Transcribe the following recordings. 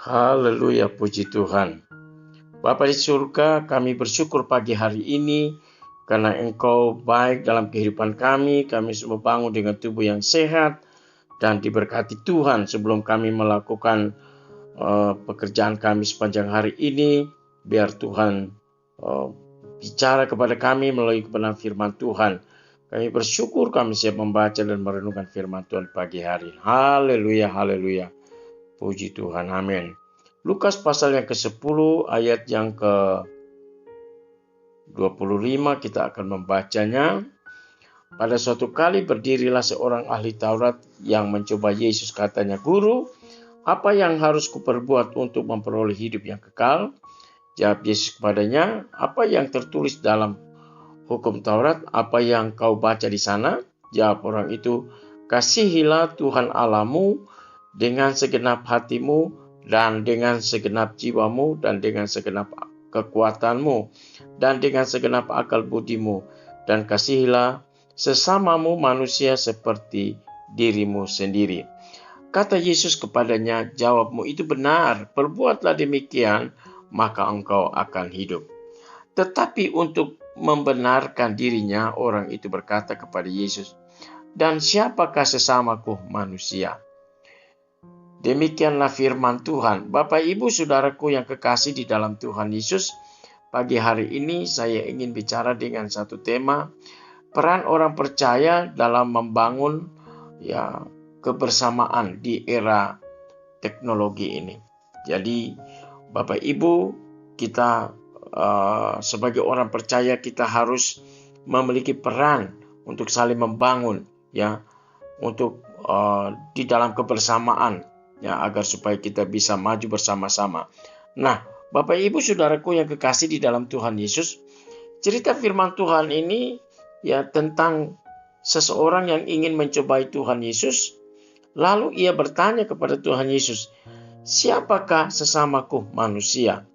Haleluya, puji Tuhan. Bapa di surga, kami bersyukur pagi hari ini karena Engkau baik dalam kehidupan kami. Kami semua bangun dengan tubuh yang sehat dan diberkati Tuhan sebelum kami melakukan pekerjaan kami sepanjang hari ini. Biar Tuhan bicara kepada kami melalui kebenaran firman Tuhan. Kami bersyukur kami siap membaca dan merenungkan firman Tuhan pagi hari. Haleluya, haleluya. Puji Tuhan, amin. Lukas pasal yang ke-10 ayat yang ke-25 kita akan membacanya. Pada suatu kali berdirilah seorang ahli Taurat yang mencoba Yesus, katanya, "Guru, apa yang harus kuperbuat untuk memperoleh hidup yang kekal?" Jawab Yesus kepadanya, "Apa yang tertulis dalam hukum Taurat? Apa yang kau baca di sana?" Jawab orang itu, "Kasihilah Tuhan Allahmu dengan segenap hatimu dan dengan segenap jiwamu dan dengan segenap kekuatanmu dan dengan segenap akal budimu, dan kasihilah sesamamu manusia seperti dirimu sendiri." Kata Yesus kepadanya, "Jawabmu itu benar, perbuatlah demikian, maka engkau akan hidup." Tetapi untuk membenarkan dirinya, orang itu berkata kepada Yesus, "Dan siapakah sesamaku manusia?" Demikianlah firman Tuhan. Bapak, Ibu, Saudaraku yang kekasih di dalam Tuhan Yesus, pagi hari ini saya ingin bicara dengan satu tema, peran orang percaya dalam membangun kebersamaan di era teknologi ini. Jadi, Bapak Ibu, kita sebagai orang percaya kita harus memiliki peran untuk saling membangun, untuk di dalam kebersamaan, agar supaya kita bisa maju bersama-sama. Nah, Bapak Ibu Saudaraku yang kekasih di dalam Tuhan Yesus, cerita firman Tuhan ini tentang seseorang yang ingin mencobai Tuhan Yesus. Lalu ia bertanya kepada Tuhan Yesus, "Siapakah sesamaku manusia?"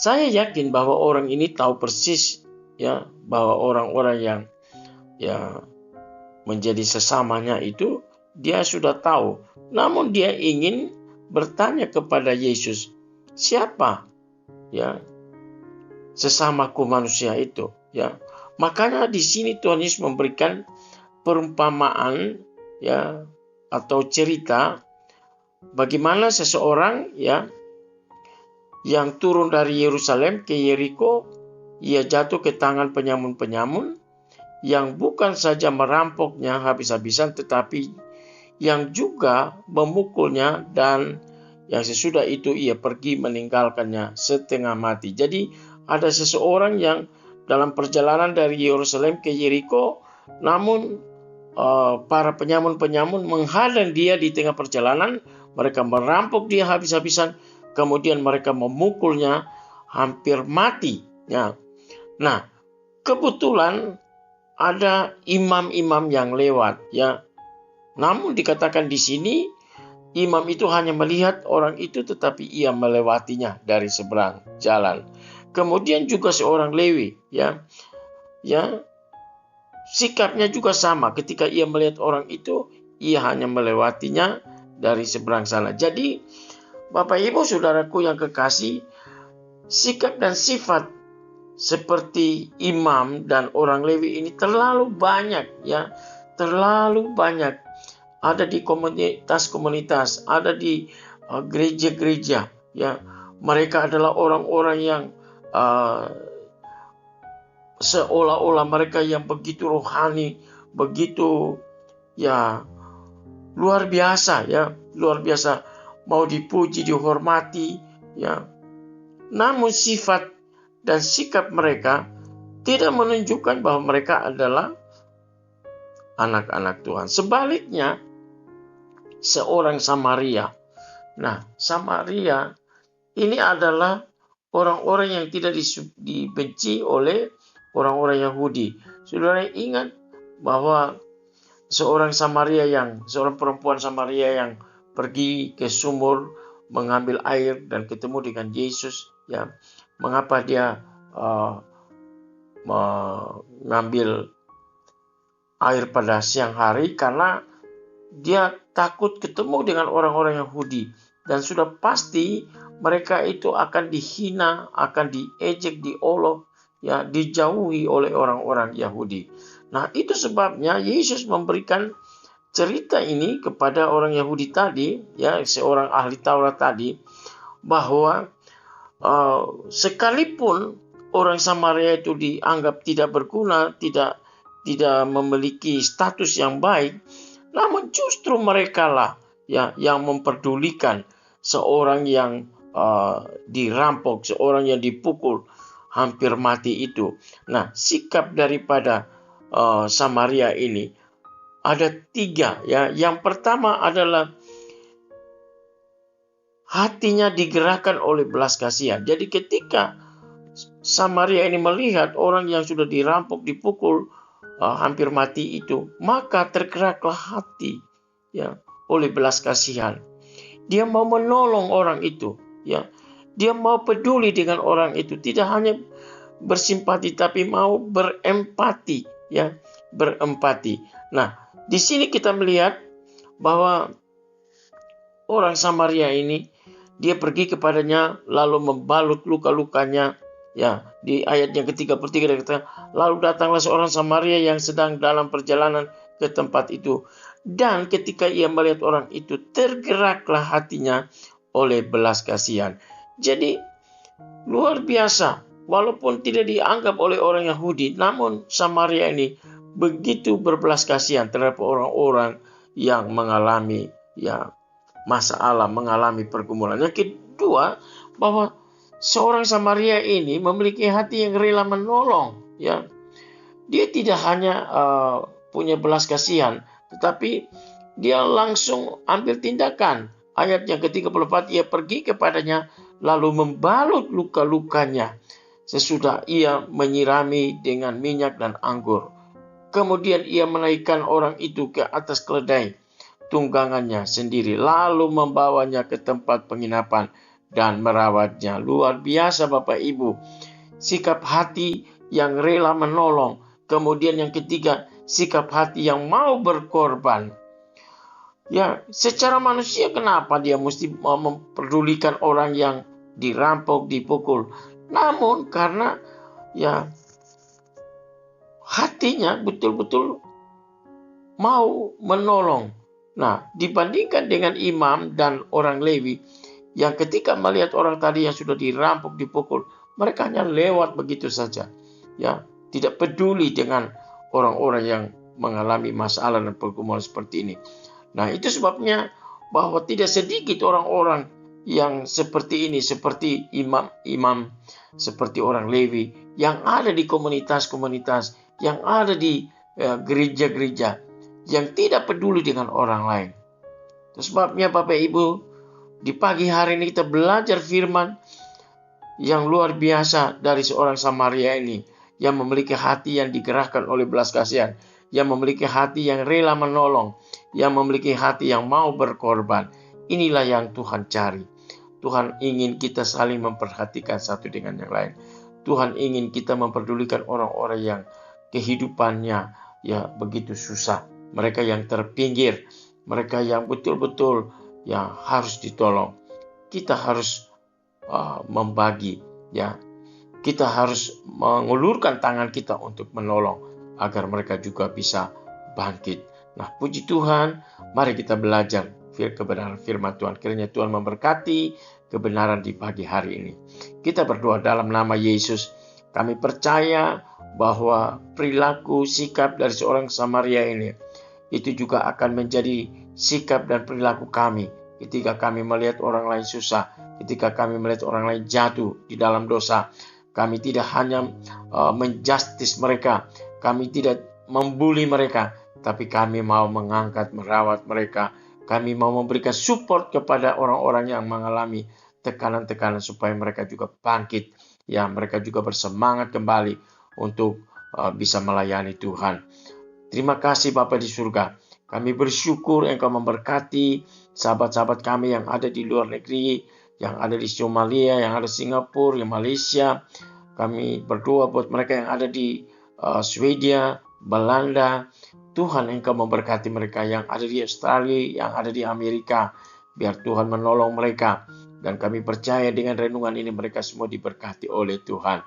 Saya yakin bahwa orang ini tahu persis bahwa orang-orang yang menjadi sesamanya itu dia sudah tahu. Namun dia ingin bertanya kepada Yesus, "Siapa sesamaku manusia itu?" Makanya di sini Tuhan Yesus memberikan perumpamaan atau cerita bagaimana seseorang yang turun dari Yerusalem ke Yeriko. Ia jatuh ke tangan penyamun-penyamun yang bukan saja merampoknya habis-habisan, tetapi yang juga memukulnya, dan yang sesudah itu ia pergi meninggalkannya setengah mati. Jadi ada seseorang yang dalam perjalanan dari Yerusalem ke Yeriko, namun para penyamun-penyamun menghadang dia di tengah perjalanan. Mereka merampok dia habis-habisan, kemudian mereka memukulnya hampir mati. Nah, kebetulan ada imam-imam yang lewat. Namun dikatakan di sini, imam itu hanya melihat orang itu, tetapi ia melewatinya dari seberang jalan. Kemudian juga seorang Lewi, sikapnya juga sama. Ketika ia melihat orang itu, ia hanya melewatinya dari seberang sana. Jadi, Bapak Ibu Saudaraku yang kekasih, sikap dan sifat seperti imam dan orang Lewi ini terlalu banyak, terlalu banyak. Ada di komunitas-komunitas, ada di gereja-gereja. Mereka adalah orang-orang yang seolah-olah mereka yang begitu rohani, begitu luar biasa, luar biasa, mau dipuji, dihormati, Namun sifat dan sikap mereka tidak menunjukkan bahwa mereka adalah anak-anak Tuhan. Sebaliknya, seorang Samaria. Nah, Samaria ini adalah orang-orang yang tidak dibenci oleh orang-orang Yahudi. Saudara ingat bahwa seorang perempuan Samaria yang pergi ke sumur mengambil air dan ketemu dengan Yesus. Mengapa dia mengambil air pada siang hari karena dia takut ketemu dengan orang-orang Yahudi. Dan sudah pasti mereka itu akan dihina, akan diejek, diolok, ya, dijauhi oleh orang-orang Yahudi. Nah, itu sebabnya Yesus memberikan cerita ini kepada orang Yahudi tadi, ya, seorang ahli Taurat tadi, bahwa sekalipun orang Samaria itu dianggap tidak berguna, tidak memiliki status yang baik, namun justru mereka lah ya yang memperdulikan seorang yang dirampok, seorang yang dipukul hampir mati itu. Nah, sikap daripada Samaria ini ada 3 ya. Yang pertama adalah hatinya digerakkan oleh belas kasihan. Jadi ketika Samaria ini melihat orang yang sudah dirampok, dipukul hampir mati itu, maka tergeraklah hati ya oleh belas kasihan. Dia mau menolong orang itu, ya. Dia mau peduli dengan orang itu, tidak hanya bersimpati tapi mau berempati, ya, berempati. Nah, di sini kita melihat bahwa orang Samaria ini dia pergi kepadanya lalu membalut luka-lukanya. Ya, di ayat yang ke-33 dia kata, lalu datanglah seorang Samaria yang sedang dalam perjalanan ke tempat itu. Dan ketika ia melihat orang itu, tergeraklah hatinya oleh belas kasihan. Jadi, luar biasa. Walaupun tidak dianggap oleh orang Yahudi, namun Samaria ini begitu berbelas kasihan terhadap orang-orang yang mengalami ya masalah, mengalami pergumulan. Yang kedua, bahwa seorang Samaria ini memiliki hati yang rela menolong, ya. Dia tidak hanya punya belas kasihan, tetapi dia langsung ambil tindakan. Ayat yang ke-34, ia pergi kepadanya lalu membalut luka-lukanya sesudah ia menyirami dengan minyak dan anggur. Kemudian ia menaikkan orang itu ke atas keledai tunggangannya sendiri lalu membawanya ke tempat penginapan dan merawatnya. Luar biasa Bapak Ibu. Sikap hati yang rela menolong. Kemudian yang ketiga, sikap hati yang mau berkorban. Ya, secara manusia kenapa dia mesti memperdulikan orang yang dirampok, dipukul? Namun karena ya hatinya betul-betul mau menolong. Nah, dibandingkan dengan imam dan orang Lewi yang ketika melihat orang tadi yang sudah dirampok, dipukul, mereka hanya lewat begitu saja. Ya, tidak peduli dengan orang-orang yang mengalami masalah dan pergumulan seperti ini. Nah, itu sebabnya bahwa tidak sedikit orang-orang yang seperti ini, seperti imam-imam, seperti orang Lewi yang ada di komunitas-komunitas, yang ada di gereja-gereja, yang tidak peduli dengan orang lain. Itu sebabnya Bapak Ibu, di pagi hari ini kita belajar firman yang luar biasa dari seorang Samaria ini, yang memiliki hati yang digerakkan oleh belas kasihan, yang memiliki hati yang rela menolong, yang memiliki hati yang mau berkorban. Inilah yang Tuhan cari. Tuhan ingin kita saling memperhatikan satu dengan yang lain. Tuhan ingin kita memperdulikan orang-orang yang kehidupannya ya begitu susah. Mereka yang terpinggir, mereka yang betul-betul yang harus ditolong. Kita harus membagi, ya. Kita harus mengulurkan tangan kita untuk menolong agar mereka juga bisa bangkit. Nah, puji Tuhan, mari kita belajar kebenaran firman Tuhan. Kiranya Tuhan memberkati kebenaran di pagi hari ini. Kita berdoa dalam nama Yesus. Kami percaya bahwa perilaku sikap dari seorang Samaria ini itu juga akan menjadi sikap dan perilaku kami ketika kami melihat orang lain susah, ketika kami melihat orang lain jatuh di dalam dosa. Kami tidak hanya menjustis mereka, kami tidak membuli mereka, tapi kami mau mengangkat, merawat mereka. Kami mau memberikan support kepada orang-orang yang mengalami tekanan-tekanan supaya mereka juga bangkit, ya, mereka juga bersemangat kembali untuk bisa melayani Tuhan. Terima kasih Bapa di surga. Kami bersyukur Engkau memberkati sahabat-sahabat kami yang ada di luar negeri, yang ada di Somalia, yang ada di Singapura, yang Malaysia. Kami berdoa buat mereka yang ada di Swedia, Belanda, Tuhan Engkau memberkati mereka yang ada di Australia, yang ada di Amerika. Biar Tuhan menolong mereka. Dan kami percaya dengan renungan ini mereka semua diberkati oleh Tuhan.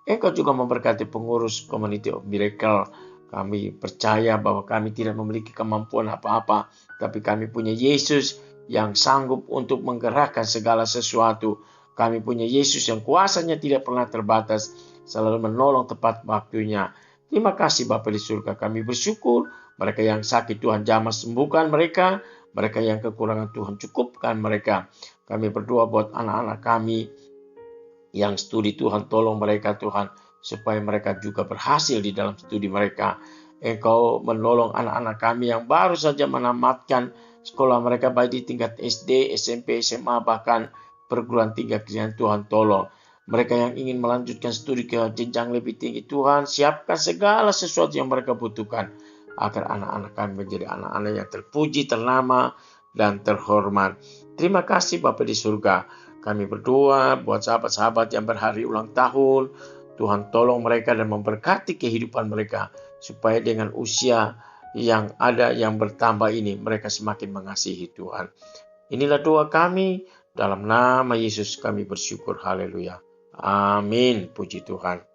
Engkau juga memberkati pengurus Community of Miracle. Kami percaya bahwa kami tidak memiliki kemampuan apa-apa, tapi kami punya Yesus yang sanggup untuk menggerakkan segala sesuatu. Kami punya Yesus yang kuasanya tidak pernah terbatas, selalu menolong tepat waktunya. Terima kasih Bapa di surga, kami bersyukur. Mereka yang sakit Tuhan jamah sembuhkan mereka. Mereka yang kekurangan Tuhan cukupkan mereka. Kami berdoa buat anak-anak kami yang studi Tuhan, tolong mereka Tuhan, supaya mereka juga berhasil di dalam studi mereka. Engkau menolong anak-anak kami yang baru saja menamatkan sekolah mereka baik di tingkat SD, SMP, SMA, bahkan perguruan tinggi Kristen. Tuhan tolong. Mereka yang ingin melanjutkan studi ke jenjang lebih tinggi, Tuhan siapkan segala sesuatu yang mereka butuhkan, agar anak-anak kami menjadi anak-anak yang terpuji, ternama, dan terhormat. Terima kasih Bapa di surga. Kami berdoa buat sahabat-sahabat yang berhari ulang tahun. Tuhan tolong mereka dan memberkati kehidupan mereka, supaya dengan usia yang ada yang bertambah ini, mereka semakin mengasihi Tuhan. Inilah doa kami, dalam nama Yesus kami bersyukur. Haleluya. Amin. Puji Tuhan.